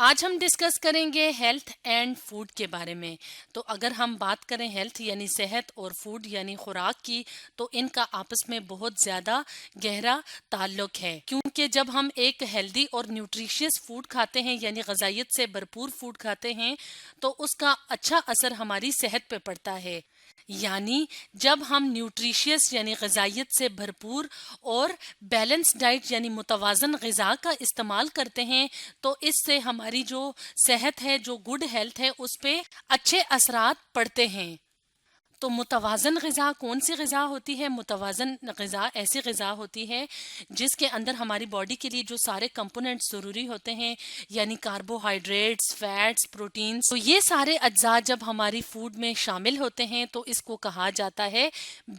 آج ہم ڈسکس کریں گے ہیلتھ اینڈ فوڈ کے بارے میں. تو اگر ہم بات کریں ہیلتھ یعنی صحت اور فوڈ یعنی خوراک کی، تو ان کا آپس میں بہت زیادہ گہرا تعلق ہے، کیونکہ جب ہم ایک ہیلدی اور نیوٹریشیس فوڈ کھاتے ہیں یعنی غذائیت سے بھرپور فوڈ کھاتے ہیں تو اس کا اچھا اثر ہماری صحت پہ پڑتا ہے. یعنی جب ہم نیوٹریشیس یعنی غذائیت سے بھرپور اور بیلنس ڈائٹ یعنی متوازن غذا کا استعمال کرتے ہیں تو اس سے ہماری جو صحت ہے، جو گڈ ہیلتھ ہے، اس پہ اچھے اثرات پڑتے ہیں. تو متوازن غذا کون سی غذا ہوتی ہے؟ متوازن غذا ایسی غذا ہوتی ہے جس کے اندر ہماری باڈی کے لیے جو سارے کمپوننٹس ضروری ہوتے ہیں، یعنی کاربوہائیڈریٹس، فیٹس، پروٹینز، تو یہ سارے اجزاء جب ہماری فوڈ میں شامل ہوتے ہیں تو اس کو کہا جاتا ہے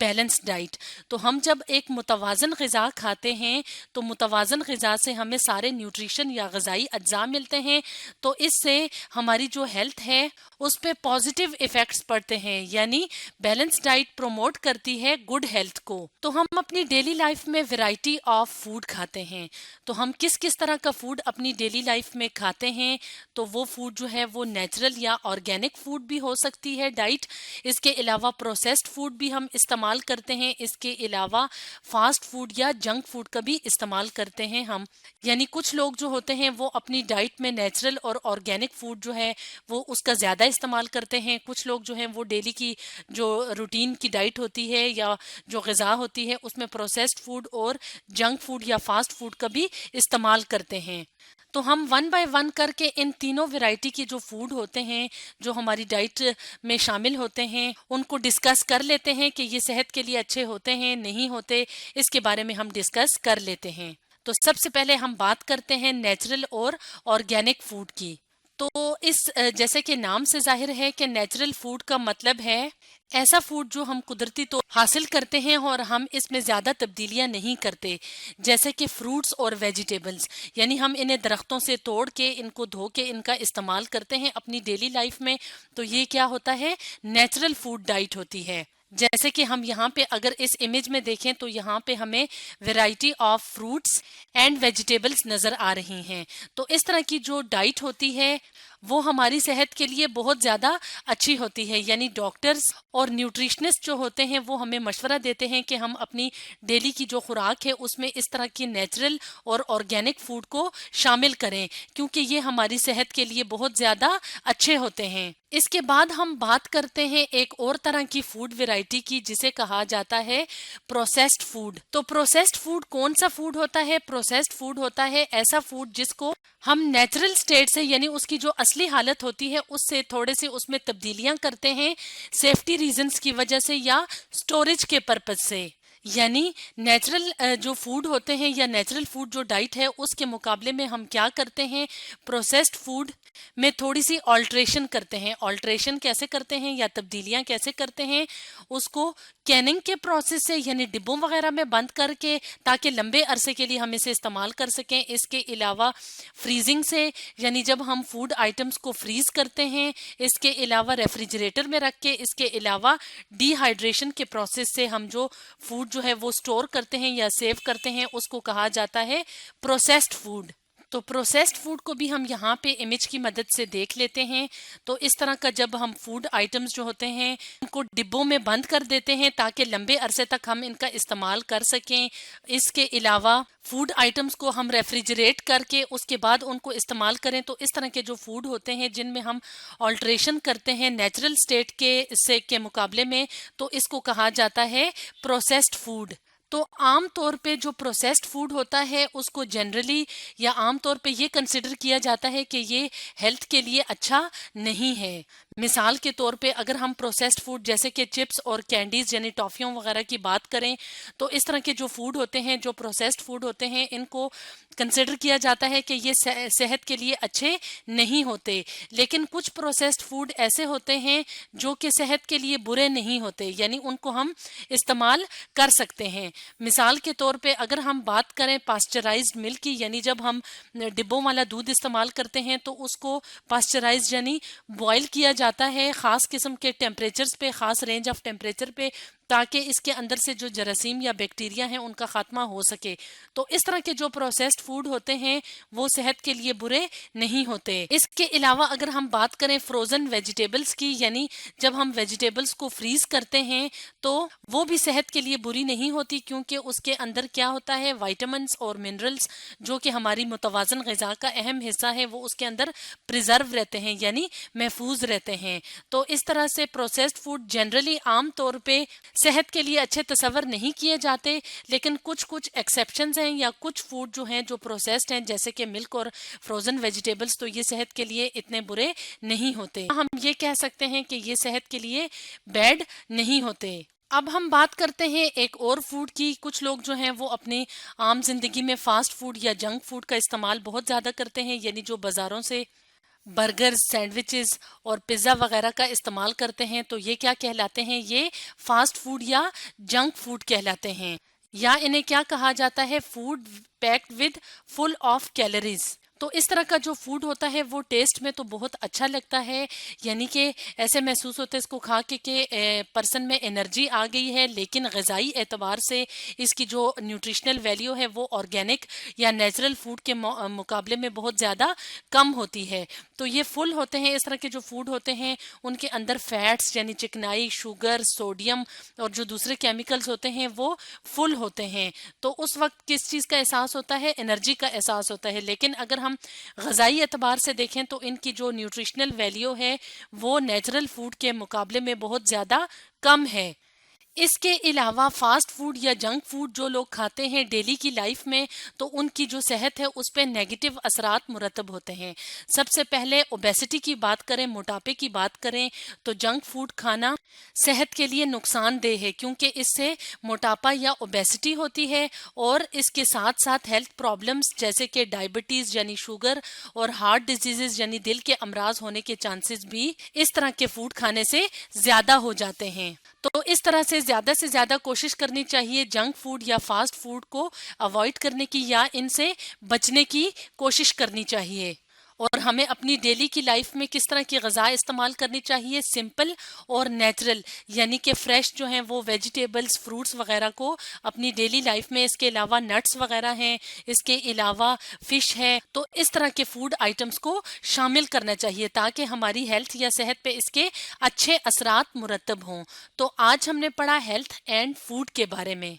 بیلنس ڈائٹ. تو ہم جب ایک متوازن غذا کھاتے ہیں تو متوازن غذا سے ہمیں سارے نیوٹریشن یا غذائی اجزاء ملتے ہیں، تو اس سے ہماری جو ہیلتھ ہے اس پہ پازیٹیو ایفیکٹس پڑتے ہیں. یعنی بیلنس ڈائٹ پروموٹ کرتی ہے گڈ ہیلتھ کو. تو ہم اپنی ڈیلی لائف میں ویرائٹی آف فوڈ کھاتے ہیں. تو ہم کس کس طرح کا فوڈ اپنی ڈیلی لائف میں کھاتے ہیں؟ تو وہ فوڈ جو ہے وہ نیچرل یا آرگینک فوڈ بھی ہو سکتی ہے ڈائٹ. اس کے علاوہ پروسیسڈ فوڈ بھی ہم استعمال کرتے ہیں. اس کے علاوہ فاسٹ فوڈ یا جنک فوڈ کا بھی استعمال کرتے ہیں ہم. یعنی کچھ لوگ جو ہوتے ہیں وہ اپنی ڈائٹ میں نیچرل اور آرگینک فوڈ جو ہے وہ اس کا زیادہ استعمال کرتے ہیں. کچھ لوگ جو ہیں وہ ڈیلی کی جو روٹین کی ڈائٹ ہوتی ہے یا جو غذا ہوتی ہے اس میں پروسیسڈ فوڈ اور جنک فوڈ یا فاسٹ فوڈ کا بھی استعمال کرتے ہیں. تو ہم ون بائی ون کر کے ان تینوں ویرائٹی کے جو فوڈ ہوتے ہیں جو ہماری ڈائٹ میں شامل ہوتے ہیں ان کو ڈسکس کر لیتے ہیں کہ یہ صحت کے لیے اچھے ہوتے ہیں نہیں ہوتے. اس کے بارے میں ہم ڈسکس کر لیتے ہیں. تو سب سے پہلے ہم بات کرتے ہیں نیچرل اور آرگینک فوڈ کی. تو اس جیسے کہ نام سے ظاہر ہے کہ نیچرل فوڈ کا مطلب ہے ایسا فوڈ جو ہم قدرتی طور حاصل کرتے ہیں اور ہم اس میں زیادہ تبدیلیاں نہیں کرتے، جیسے کہ فروٹس اور ویجیٹیبلز. یعنی ہم انہیں درختوں سے توڑ کے ان کو دھو کے ان کا استعمال کرتے ہیں اپنی ڈیلی لائف میں. تو یہ کیا ہوتا ہے؟ نیچرل فوڈ ڈائٹ ہوتی ہے. جیسے کہ ہم یہاں پہ اگر اس امیج میں دیکھیں تو یہاں پہ ہمیں variety of fruits and vegetables نظر آ رہی ہیں. تو اس طرح کی جو ڈائٹ ہوتی ہے وہ ہماری صحت کے لیے بہت زیادہ اچھی ہوتی ہے. یعنی ڈاکٹرز اور نیوٹریشنسٹ جو ہوتے ہیں وہ ہمیں مشورہ دیتے ہیں کہ ہم اپنی ڈیلی کی جو خوراک ہے اس میں اس طرح کی نیچرل اور آرگینک فوڈ کو شامل کریں، کیونکہ یہ ہماری صحت کے لیے بہت زیادہ اچھے ہوتے ہیں. اس کے بعد ہم بات کرتے ہیں ایک اور طرح کی فوڈ ویرائٹی کی جسے کہا جاتا ہے پروسیسڈ فوڈ. تو پروسیسڈ فوڈ کون سا فوڈ ہوتا ہے؟ پروسیسڈ فوڈ ہوتا ہے ایسا فوڈ جس کو ہم نیچرل سٹیٹ سے یعنی اس کی جو اصلی حالت ہوتی ہے اس سے تھوڑے سے اس میں تبدیلیاں کرتے ہیں سیفٹی ریزنز کی وجہ سے یا سٹوریج کے پرپز سے. یعنی نیچرل جو فوڈ ہوتے ہیں یا نیچرل فوڈ جو ڈائٹ ہے اس کے مقابلے میں ہم کیا کرتے ہیں؟ پروسیسڈ فوڈ میں تھوڑی سی آلٹریشن کرتے ہیں. آلٹریشن کیسے کرتے ہیں یا تبدیلیاں کیسے کرتے ہیں؟ اس کو کیننگ کے پروسیس سے یعنی ڈبوں وغیرہ میں بند کر کے تاکہ لمبے عرصے کے لیے ہم اسے استعمال کر سکیں. اس کے علاوہ فریزنگ سے یعنی جب ہم فوڈ آئٹمس کو فریز کرتے ہیں. اس کے علاوہ ریفریجریٹر میں رکھ کے. اس کے علاوہ ڈی ہائیڈریشن کے پروسیس سے ہم جو فوڈ جو ہے وہ سٹور کرتے ہیں یا سیو کرتے ہیں اس کو کہا جاتا ہے پروسیسڈ فوڈ. تو پروسیسڈ فوڈ کو بھی ہم یہاں پہ امیج کی مدد سے دیکھ لیتے ہیں. تو اس طرح کا جب ہم فوڈ آئٹمز جو ہوتے ہیں ان کو ڈبوں میں بند کر دیتے ہیں تاکہ لمبے عرصے تک ہم ان کا استعمال کر سکیں. اس کے علاوہ فوڈ آئٹمز کو ہم ریفریجریٹ کر کے اس کے بعد ان کو استعمال کریں. تو اس طرح کے جو فوڈ ہوتے ہیں جن میں ہم آلٹریشن کرتے ہیں نیچرل سٹیٹ کے مقابلے میں تو اس کو کہا جاتا ہے پروسیسڈ فوڈ. تو عام طور پہ جو پروسیسڈ فوڈ ہوتا ہے اس کو جنرلی یا عام طور پہ یہ کنسیڈر کیا جاتا ہے کہ یہ ہیلتھ کے لیے اچھا نہیں ہے. مثال کے طور پہ اگر ہم پروسیسڈ فوڈ جیسے کہ چپس اور کینڈیز یعنی ٹافیوں وغیرہ کی بات کریں تو اس طرح کے جو فوڈ ہوتے ہیں جو پروسیسڈ فوڈ ہوتے ہیں ان کو کنسیڈر کیا جاتا ہے کہ یہ صحت کے لیے اچھے نہیں ہوتے. لیکن کچھ پروسیسڈ فوڈ ایسے ہوتے ہیں جو کہ صحت کے لیے برے نہیں ہوتے، یعنی ان کو ہم استعمال کر سکتے ہیں. مثال کے طور پہ اگر ہم بات کریں پاسچرائزڈ ملک کی، یعنی جب ہم ڈبوں والا دودھ استعمال کرتے ہیں تو اس کو پاسچرائز یعنی بوائل کیا جاتا ہے خاص قسم کے ٹیمپریچرز پہ، خاص رینج آف ٹیمپریچر پہ تاکہ اس کے اندر سے جو جراثیم یا بیکٹیریا ہیں ان کا خاتمہ ہو سکے۔ تو اس طرح کے جو پروسیسڈ فوڈ ہوتے ہیں وہ صحت کے لیے برے نہیں ہوتے۔ اس کے علاوہ اگر ہم بات کریں فروزن ویجیٹیبلز کی، یعنی جب ہم ویجیٹیبلز کو فریز کرتے ہیں تو وہ بھی صحت کے لیے بری نہیں ہوتی، کیونکہ اس کے اندر کیا ہوتا ہے، وائٹامنز اور منرلز جو کہ ہماری متوازن غذا کا اہم حصہ ہے وہ اس کے اندر پریزرو رہتے ہیں، یعنی محفوظ رہتے ہیں۔ تو اس طرح سے پروسیسڈ فوڈ جنرلی عام طور پہ صحت کے لیے اچھے تصور نہیں کیے جاتے، لیکن کچھ ایکسیپشنز ہیں یا کچھ فوڈ جو ہیں جو پروسیسڈ ہیں جیسے کہ ملک اور فروزن ویجیٹیبلز، تو یہ صحت کے لیے اتنے برے نہیں ہوتے۔ ہم یہ کہہ سکتے ہیں کہ یہ صحت کے لیے بیڈ نہیں ہوتے۔ اب ہم بات کرتے ہیں ایک اور فوڈ کی۔ کچھ لوگ جو ہیں وہ اپنی عام زندگی میں فاسٹ فوڈ یا جنک فوڈ کا استعمال بہت زیادہ کرتے ہیں، یعنی جو بازاروں سے برگر، سینڈوچز اور پیزا وغیرہ کا استعمال کرتے ہیں، تو یہ کیا کہلاتے ہیں، یہ فاسٹ فوڈ یا جنک فوڈ کہلاتے ہیں، یا انہیں کیا کہا جاتا ہے، food packed with full of calories. تو اس طرح کا جو فوڈ ہوتا ہے وہ ٹیسٹ میں تو بہت اچھا لگتا ہے، یعنی کہ ایسے محسوس ہوتا ہے اس کو کھا کے کہ پرسن میں انرجی آ گئی ہے، لیکن غذائی اعتبار سے اس کی جو نیوٹریشنل ویلیو ہے وہ آرگینک یا نیچرل فوڈ کے مقابلے میں بہت زیادہ کم ہوتی ہے۔ تو یہ فل ہوتے ہیں، اس طرح کے جو فوڈ ہوتے ہیں ان کے اندر فیٹس یعنی چکنائی، شوگر، سوڈیم اور جو دوسرے کیمیکلز ہوتے ہیں وہ فل ہوتے ہیں۔ تو اس وقت کس چیز کا احساس ہوتا ہے، انرجی کا احساس ہوتا ہے، لیکن اگر ہم غذائی اعتبار سے دیکھیں تو ان کی جو نیوٹریشنل ویلیو ہے وہ نیچرل فوڈ کے مقابلے میں بہت زیادہ کم ہے۔ اس کے علاوہ فاسٹ فوڈ یا جنک فوڈ جو لوگ کھاتے ہیں ڈیلی کی لائف میں، تو ان کی جو صحت ہے اس پہ نیگیٹو اثرات مرتب ہوتے ہیں۔ سب سے پہلے اوبیسٹی کی بات کریں، موٹاپے کی بات کریں، تو جنک فوڈ کھانا صحت کے لیے نقصان دہ ہے، کیونکہ اس سے موٹاپا یا اوبیسٹی ہوتی ہے، اور اس کے ساتھ ساتھ ہیلتھ پرابلمز جیسے کہ ڈائبٹیز یعنی شوگر اور ہارٹ ڈیزیزز یعنی دل کے امراض ہونے کے چانسز بھی اس طرح کے فوڈ کھانے سے زیادہ ہو جاتے ہیں۔ تو اس طرح سے زیادہ کوشش کرنی چاہیے جنک فوڈ یا فاسٹ فوڈ کو اوائڈ کرنے کی، یا ان سے بچنے کی کوشش کرنی چاہیے۔ اور ہمیں اپنی ڈیلی کی لائف میں کس طرح کی غذا استعمال کرنی چاہیے، سمپل اور نیچرل، یعنی کہ فریش جو ہیں وہ ویجیٹیبلز، فروٹس وغیرہ کو اپنی ڈیلی لائف میں، اس کے علاوہ نٹس وغیرہ ہیں، اس کے علاوہ فش ہے، تو اس طرح کے فوڈ آئٹمز کو شامل کرنا چاہیے تاکہ ہماری ہیلتھ یا صحت پہ اس کے اچھے اثرات مرتب ہوں۔ تو آج ہم نے پڑھا ہیلتھ اینڈ فوڈ کے بارے میں۔